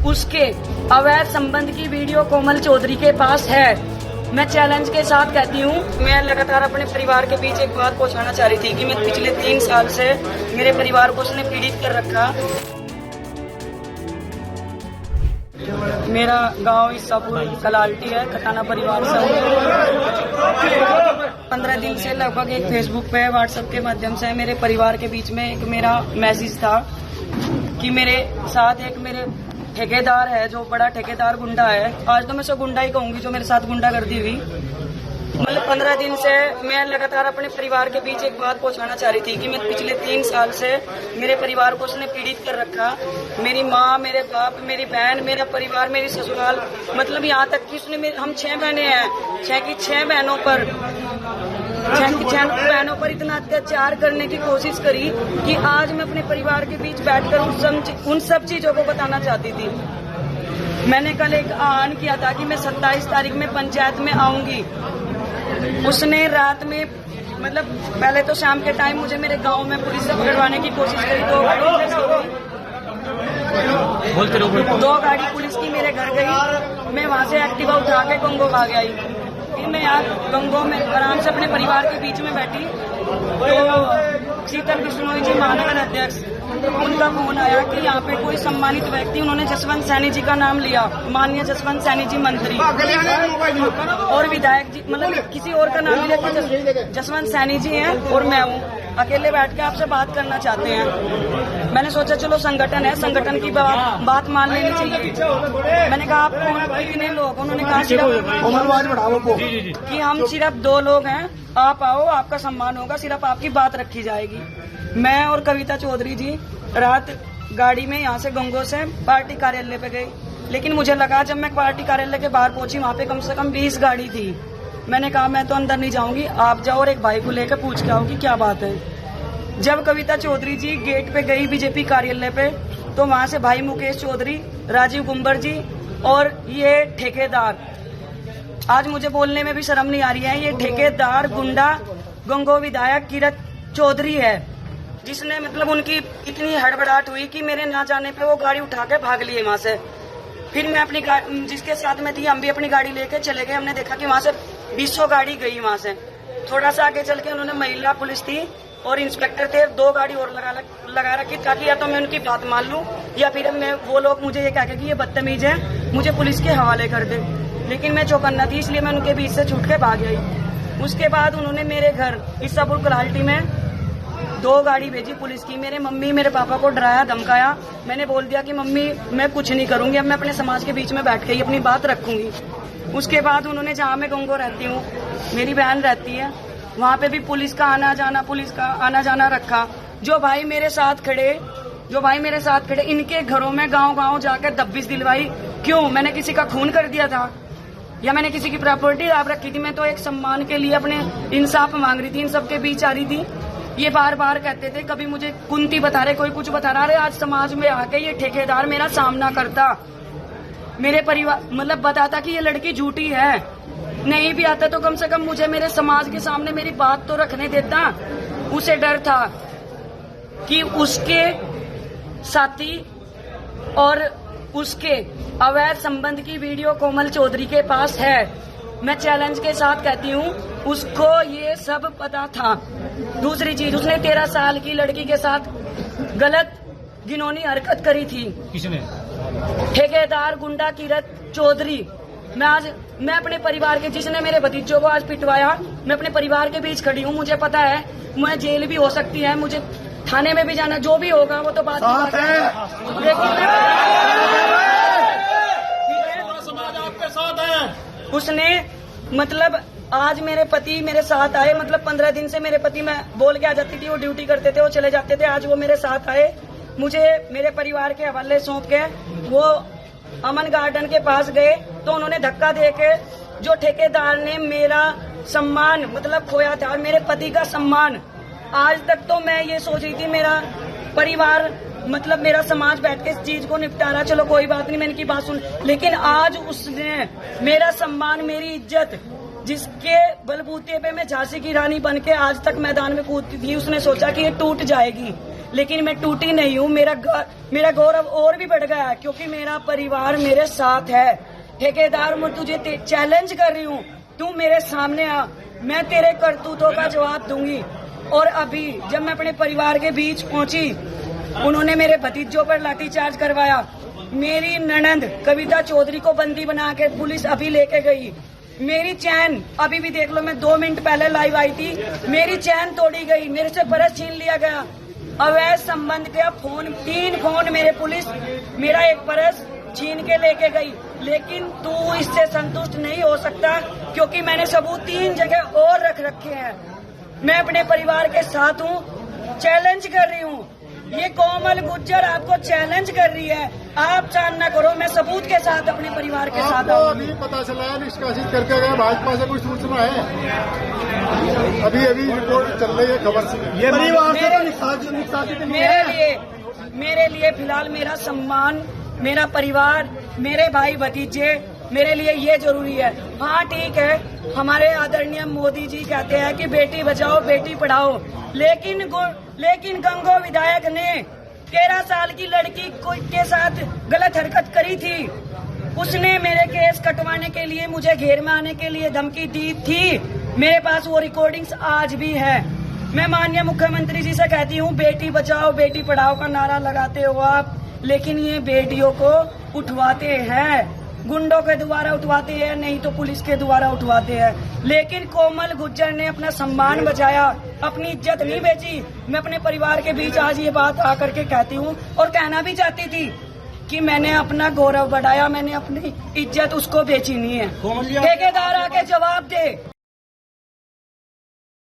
उसके अवैध संबंध की वीडियो कोमल चौधरी के पास है। मैं चैलेंज के साथ कहती हूँ, मैं लगातार अपने परिवार के बीच एक बात पहुँचाना चाह रही थी कि मैं पिछले 3 साल से मेरे परिवार को उसने पीड़ित कर रखा। मेरा गांव ईसापुर कलाल्टी है, कटाना परिवार से। 15 दिन से लगभग एक फेसबुक पे व्हाट्सएप के माध्यम से मेरे परिवार के बीच में एक मेरा मैसेज था कि मेरे साथ एक मेरे ठेकेदार है, जो बड़ा ठेकेदार गुंडा है। आज तो मैं सब गुंडा ही कहूंगी, जो मेरे साथ गुंडागर्दी हुई। मतलब 15 दिन से मैं लगातार अपने परिवार के बीच एक बात पहुंचाना चाह रही थी कि मैं पिछले 3 साल से मेरे परिवार को उसने पीड़ित कर रखा। मेरी माँ, मेरे बाप, मेरी बहन, मेरा परिवार, मेरी ससुराल, मतलब यहाँ तक कि उसने हम 6 बहनें हैं, 6 की 6 बहनों पर इतना अत्याचार करने की कोशिश करी कि आज मैं अपने परिवार के बीच बैठकर उन सब चीजों को बताना चाहती थी। मैंने कल एक आह्वान किया था कि मैं 27 तारीख में पंचायत में आऊंगी। उसने रात में, मतलब पहले तो शाम के टाइम मुझे मेरे गांव में पुलिस से पकड़वाने की कोशिश करी। 2 गाड़ी पुलिस की मेरे घर गई। मैं वहां से एक्टिवा उठा के गंगो भाग आई। फिर मैं यहाँ गंगो में आराम से अपने परिवार के बीच में बैठी तो शीतल बिश्नोई जी, महानगर अध्यक्ष, उनका फोन आया कि यहाँ पे कोई सम्मानित व्यक्ति, उन्होंने जसवंत सैनी जी का नाम लिया, माननीय जसवंत सैनी जी मंत्री और विधायक जी, मतलब किसी और का नाम लिया कि जसवंत सैनी जी हैं और मैं हूँ, अकेले बैठ के आपसे बात करना चाहते हैं। मैंने सोचा चलो संगठन है, संगठन की बात मान लेनी चाहिए। मैंने कहा आप कितने लोग? उन्होंने कहा कि हम सिर्फ 2 लोग हैं, आप आओ, आपका सम्मान होगा, सिर्फ आपकी बात रखी जाएगी। मैं और कविता चौधरी जी रात गाड़ी में यहाँ से गंगो से पार्टी कार्यालय पे गई, लेकिन मुझे लगा जब मैं पार्टी कार्यालय के बाहर पहुंची वहाँ पे कम से कम 20 गाड़ी थी। मैंने कहा मैं तो अंदर नहीं जाऊंगी, आप जाओ और एक भाई को लेकर पूछ के आओ कि क्या बात है। जब कविता चौधरी जी गेट पे गई बीजेपी कार्यालय पे, तो वहाँ से भाई मुकेश चौधरी, राजीव गुंबर जी और ये ठेकेदार, आज मुझे बोलने में भी शर्म नहीं आ रही है, ये ठेकेदार गुंडा गंगो विधायक किरत चौधरी है, जिसने मतलब उनकी इतनी हड़बड़ाहट हुई कि मेरे ना जाने पे वो गाड़ी उठा के भाग लिए वहां से। फिर मैं अपनी जिसके साथ में थी, हम भी अपनी गाड़ी लेके चले गए। हमने देखा कि वहां से 20 गाड़ी गई। वहां से थोड़ा सा आगे चल के उन्होंने महिला पुलिस थी और इंस्पेक्टर थे, 2 गाड़ी और लगा रखी, ताकि या तो मैं उनकी बात मान लूं या फिर मैं वो लोग मुझे ये कह के कि ये बदतमीज है, मुझे पुलिस के हवाले कर दे। लेकिन मैं चौकन्ना थी, इसलिए मैं उनके बीच से छूट के भाग गई। उसके बाद उन्होंने मेरे घर ईसापुर कलाल्टी में 2 गाड़ी भेजी पुलिस की। मेरे मम्मी मेरे पापा को डराया, धमकाया। मैंने बोल दिया कि मम्मी मैं कुछ नहीं करूंगी, अब मैं अपने समाज के बीच में बैठ के ही अपनी बात रखूंगी। उसके बाद उन्होंने, जहाँ मैं गंगो रहती हूँ, मेरी बहन रहती है, वहाँ पे भी पुलिस का आना जाना रखा। जो भाई मेरे साथ खड़े इनके घरों में गाँव जाकर दबिश दिलवाई। क्यों? मैंने किसी का खून कर दिया था या मैंने किसी की प्रॉपर्टी आप रखी थी? मैं तो एक सम्मान के लिए अपने इंसाफ मांग रही थी, इन सबके बीच आ रही थी। ये बार बार कहते थे, कभी मुझे कुंती बता रहे, कोई कुछ बता रहा है। आज समाज में आके ये ठेकेदार मेरा सामना करता, मेरे परिवार मतलब बताता कि ये लड़की झूठी है। नहीं भी आता तो कम से कम मुझे मेरे समाज के सामने मेरी बात तो रखने देता। उसे डर था कि उसके साथी और उसके अवैध संबंध की वीडियो कोमल चौधरी के पास है। मैं चैलेंज के साथ कहती हूँ, उसको ये सब पता था। दूसरी चीज, उसने 13 साल की लड़की के साथ गलत घिनौनी हरकत करी थी। किसने? ठेकेदार गुंडा किरत चौधरी। मैं अपने परिवार के, जिसने मेरे भतीजों को आज पिटवाया, मैं अपने परिवार के बीच खड़ी हूँ। मुझे पता है मैं जेल भी हो सकती है, मुझे थाने में भी जाना, जो भी होगा वो तो बात है। समाज आपके साथ है। उसने मतलब आज मेरे पति मेरे साथ आए, मतलब 15 दिन से मेरे पति, मैं बोल के आ जाती थी, वो ड्यूटी करते थे, वो चले जाते थे। आज वो मेरे साथ आए, मुझे मेरे परिवार के हवाले सौंप के वो अमन गार्डन के पास गए, तो उन्होंने धक्का देके, जो ठेकेदार ने मेरा सम्मान मतलब खोया था, मेरे पति का सम्मान, आज तक तो मैं ये सोच रही थी मेरा परिवार मतलब मेरा समाज बैठ के इस चीज को निपटा रहा, चलो कोई बात नहीं, मैंने की बात सुन। लेकिन आज उसने मेरा सम्मान, मेरी इज्जत, जिसके बलबूते पे मैं झांसी की रानी बन के आज तक मैदान में कूदती थी, उसने सोचा कि ये टूट जाएगी। लेकिन मैं टूटी नहीं हूँ। मेरा गौरव और भी बढ़ गया है क्योंकि मेरा परिवार मेरे साथ है। ठेकेदार, मैं तुझे चैलेंज कर रही हूँ, तू मेरे सामने आ, मैं तेरे करतूतों का जवाब दूंगी। और अभी जब मैं अपने परिवार के बीच पहुंची, उन्होंने मेरे भतीजों पर लाठीचार्ज करवाया। मेरी ननंद कविता चौधरी को बंदी बना के पुलिस अभी लेके गई। मेरी चैन अभी भी देख लो, मैं 2 मिनट पहले लाइव आई थी, मेरी चैन तोड़ी गई, मेरे से पर्स छीन लिया गया। अवैध संबंध के फोन, 3 फोन मेरे पुलिस, मेरा एक पर्स छीन के लेके गई। लेकिन तू इससे संतुष्ट नहीं हो सकता क्योंकि मैंने सबूत 3 जगह और रख रखे हैं। मैं अपने परिवार के साथ हूँ, चैलेंज कर रही हूँ। ये कोमल गुज्जर आपको चैलेंज कर रही है, आप चांद ना करो, मैं सबूत के साथ अपने परिवार के साथ आपको अभी पता चला है निष्कासित करके गए, भाजपा से कोई सूचना है? अभी रिपोर्ट चल रही है खबर से। ये परिवार से निष्कासित मेरे लिए फिलहाल मेरा सम्मान, मेरा परिवार, मेरे भाई भतीजे, मेरे लिए ये जरूरी है। हाँ ठीक है, हमारे आदरणीय मोदी जी कहते हैं कि बेटी बचाओ बेटी पढ़ाओ, लेकिन गंगो विधायक ने 13 साल की लड़की के साथ गलत हरकत करी थी। उसने मेरे केस कटवाने के लिए, मुझे घेर में आने के लिए धमकी दी थी। मेरे पास वो रिकॉर्डिंग्स आज भी है। मैं माननीय मुख्यमंत्री जी से कहती हूँ, बेटी बचाओ बेटी पढ़ाओ का नारा लगाते हो आप, लेकिन ये बेटियों को उठवाते हैं, गुंडों के द्वारा उठवाते हैं, नहीं तो पुलिस के द्वारा उठवाते हैं। लेकिन कोमल गुज्जर ने अपना सम्मान बचाया, अपनी इज्जत नहीं बेची। मैं अपने परिवार के बीच आज ये बात आकर के कहती हूँ और कहना भी चाहती थी कि मैंने अपना गौरव बढ़ाया, मैंने अपनी इज्जत उसको बेची नहीं है। ठेकेदार आके जवाब दे।